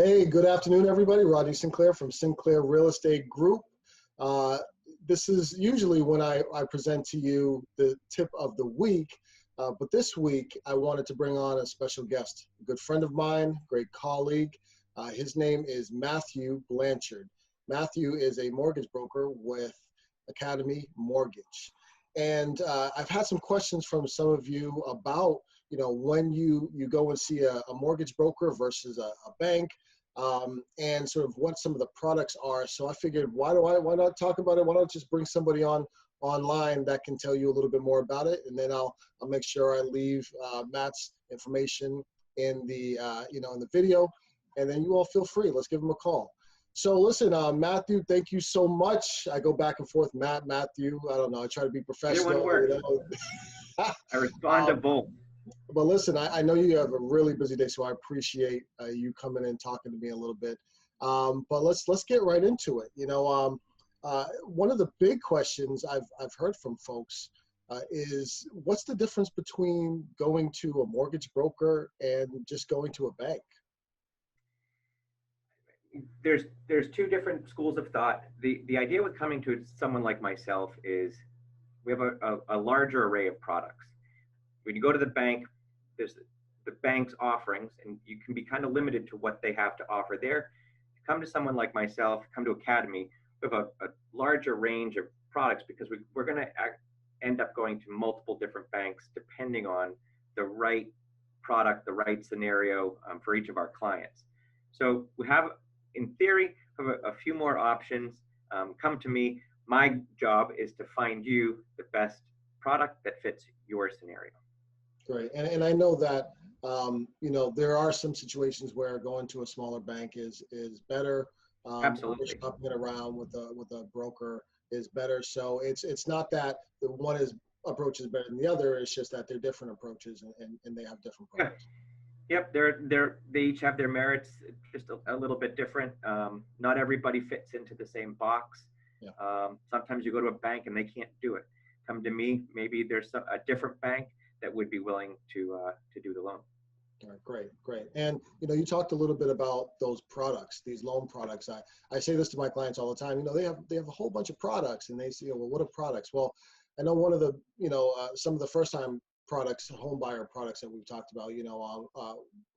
Hey, good afternoon, everybody. Rodney Sinclair from Sinclair Real Estate Group. This is usually when I present to you the tip of the week, but this week I wanted to bring on a special guest, a good friend of mine, great colleague. His name is Matthew.Blanchard. Matthew is a mortgage broker with Academy Mortgage. And I've had some questions from some of you about, when you go and see a mortgage broker versus a bank, and sort of what some of the products are. So I figured, why not talk about it? Why not just bring somebody online that can tell you a little bit more about it, and then I'll make sure I leave Matt's information in the in the video, and then you all feel free. Let's give him a call. So listen, Matthew, thank you so much. I go back and forth, Matthew. I don't know. I try to be professional. Either one works. I respond to both. But listen, I know you have a really busy day, so I appreciate you coming in, talking to me a little bit. But let's get right into it. One of the big questions I've heard from folks is, what's the difference between going to a mortgage broker and just going to a bank? There's two different schools of thought. The idea with coming to someone like myself is we have a larger array of products. When you go to the bank, there's the bank's offerings, and you can be kind of limited to what they have to offer there. Come to someone like myself, come to Academy, we have a larger range of products because we're going to end up going to multiple different banks depending on the right product, the right scenario for each of our clients. So we have, in theory, a few more options. Come to me. My job is to find you the best product that fits your scenario. Great. And I know that, there are some situations where going to a smaller bank is better. Absolutely. Shopping around with a broker is better. So it's not that the one approach is better than the other. It's just that they're different approaches and they have different products. Yep, they each have their merits, just a little bit different. Not everybody fits into the same box. Yeah. Sometimes you go to a bank and they can't do it. Come to me, maybe there's a different bank that would be willing to do the loan. All right, great. And you talked a little bit about those products, these loan products. I say this to my clients all the time. They have a whole bunch of products, and they say, well, what are products? Well, I know one of the some of the first time products, home buyer products that we've talked about.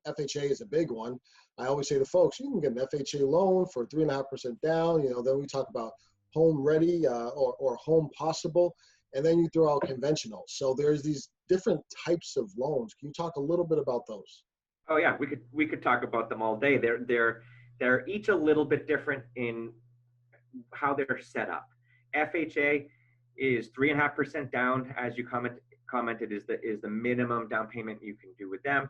FHA is a big one. I always say to folks, you can get an FHA loan for 3.5% down. Then we talk about home ready or home possible. And then you throw out conventional. So there's these different types of loans. Can you talk a little bit about those? Oh yeah, we could talk about them all day. They're each a little bit different in how they're set up. FHA is 3.5% down, as you commented, is the minimum down payment you can do with them.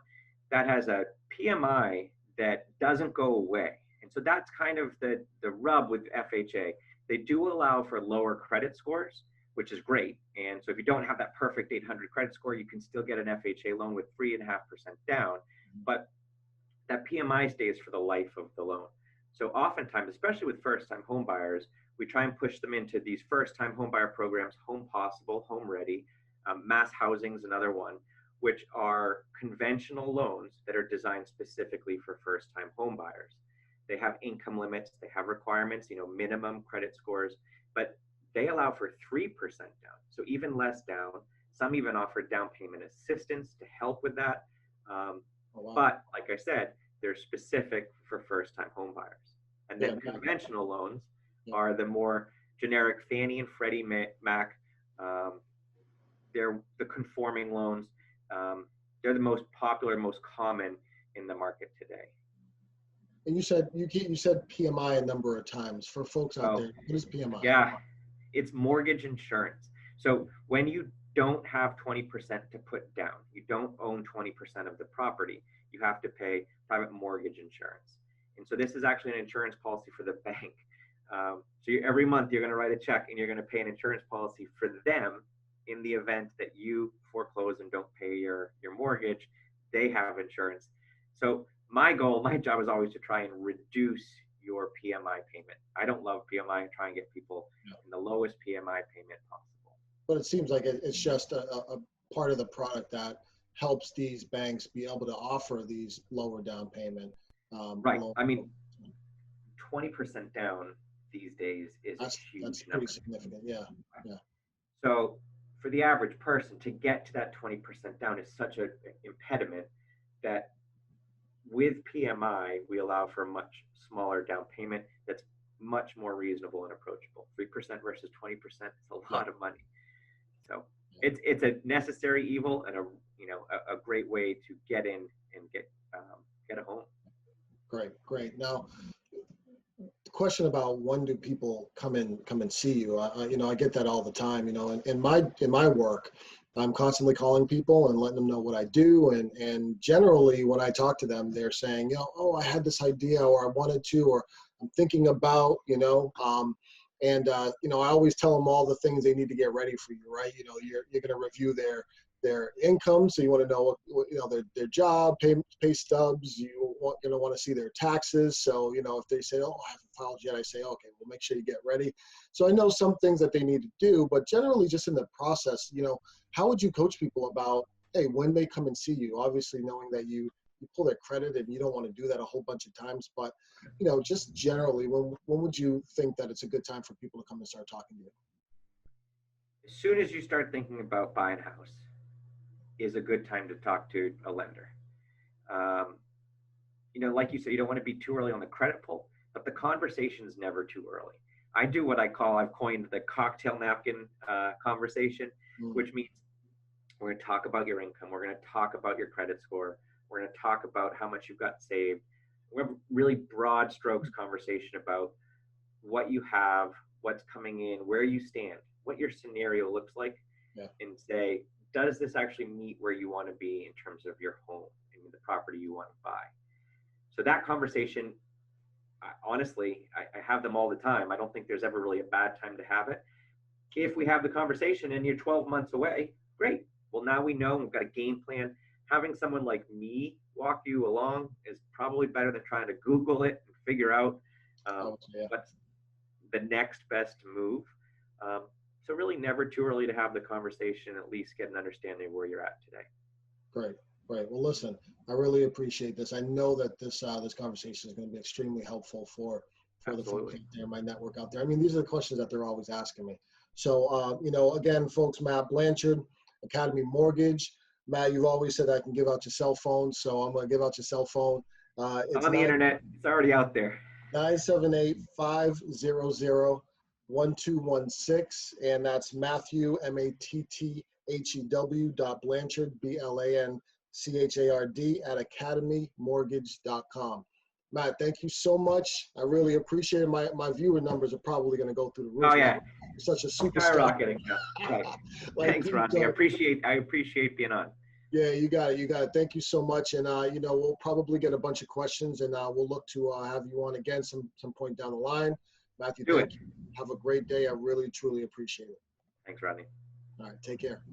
That has a PMI that doesn't go away, and so that's kind of the rub with FHA. They do allow for lower credit scores, which is great. And so if you don't have that perfect 800 credit score, you can still get an FHA loan with 3.5% down, but that PMI stays for the life of the loan. So oftentimes, especially with first-time home buyers, we try and push them into these first-time home buyer programs, Home Possible, Home Ready, Mass Housing is another one, which are conventional loans that are designed specifically for first-time home buyers. They have income limits, they have requirements, minimum credit scores, but they allow for 3% down, so even less down. Some even offer down payment assistance to help with that. Oh, wow. But like I said, they're specific for first-time home buyers. And then conventional loans are the more generic Fannie and Freddie Mac. They're the conforming loans. They're the most popular, most common in the market today. And you said PMI a number of times. For folks out there, what is PMI? Yeah. It's mortgage insurance. So when you don't have 20% to put down, you don't own 20% of the property, you have to pay private mortgage insurance. And so this is actually an insurance policy for the bank. Every month you're going to write a check and you're going to pay an insurance policy for them in the event that you foreclose and don't pay your mortgage. They have insurance. So my job is always to try and reduce your PMI payment. I don't love PMI. I try and get people in the lowest PMI payment possible. But it seems like it's just a part of the product that helps these banks be able to offer these lower down payment. Right. loan. I mean, 20% down these days is a That's huge pretty number. significant. Yeah. Yeah. So for the average person to get to that 20% down is such an impediment that with PMI, we allow for a much smaller down payment that's much more reasonable and approachable. 3% versus 20% is a lot of money. So it's a necessary evil and a great way to get in and get a home. Great. Now, the question about when do people come and see you? I get that all the time. In my work, I'm constantly calling people and letting them know what I do. And generally, when I talk to them, they're saying, oh, I had this idea, or I wanted to, or I'm thinking about, I always tell them all the things they need to get ready for you, right? You're going to review their income, so you want to know their job, pay stubs. You're going to want to see their taxes. So if they say, oh, I haven't filed yet, I say, okay, well, make sure you get ready. So I know some things that they need to do, but generally just in the process, how would you coach people about, hey, when they come and see you? Obviously, knowing that you pull their credit and you don't want to do that a whole bunch of times, but just generally, when would you think that it's a good time for people to come and start talking to you? As soon as you start thinking about buying a house is a good time to talk to a lender. Like you said, you don't want to be too early on the credit pull, but the conversation is never too early. I do what I've coined the cocktail napkin conversation, which means we're going to talk about your income. We're going to talk about your credit score. We're going to talk about how much you've got saved. We have a really broad strokes conversation about what you have, what's coming in, where you stand, what your scenario looks like, and say, does this actually meet where you want to be in terms of your home and the property you want to buy? So that conversation, honestly, I have them all the time. I don't think there's ever really a bad time to have it. If we have the conversation and you're 12 months away, great. Well, now we know we've got a game plan. Having someone like me walk you along is probably better than trying to Google it and figure out what's the next best move. So really never too early to have the conversation, at least get an understanding of where you're at today. Great. Well, listen, I really appreciate this. I know that this conversation is going to be extremely helpful for the folks out there, my network out there. I mean, these are the questions that they're always asking me. So, again, folks, Matt.Blanchard, Academy Mortgage. Matt, you've always said I can give out your cell phone, so I'm going to give out your cell phone. It's on the internet. It's already out there. 978-500-1216, and that's Matthew, MATTHEW.Blanchard, BLANCHARD @academymortgage.com. Matt, thank you so much. I really appreciate it. My viewer numbers are probably going to go through the roof. Oh yeah, now. You're such a superstar. Skyrocketing. Right. Thanks, Rodney. I appreciate being on. Yeah, you got it. Thank you so much. And, we'll probably get a bunch of questions, and we'll look to have you on again some point down the line. Matthew, thank you. Have a great day. I really, truly appreciate it. Thanks, Rodney. All right, take care.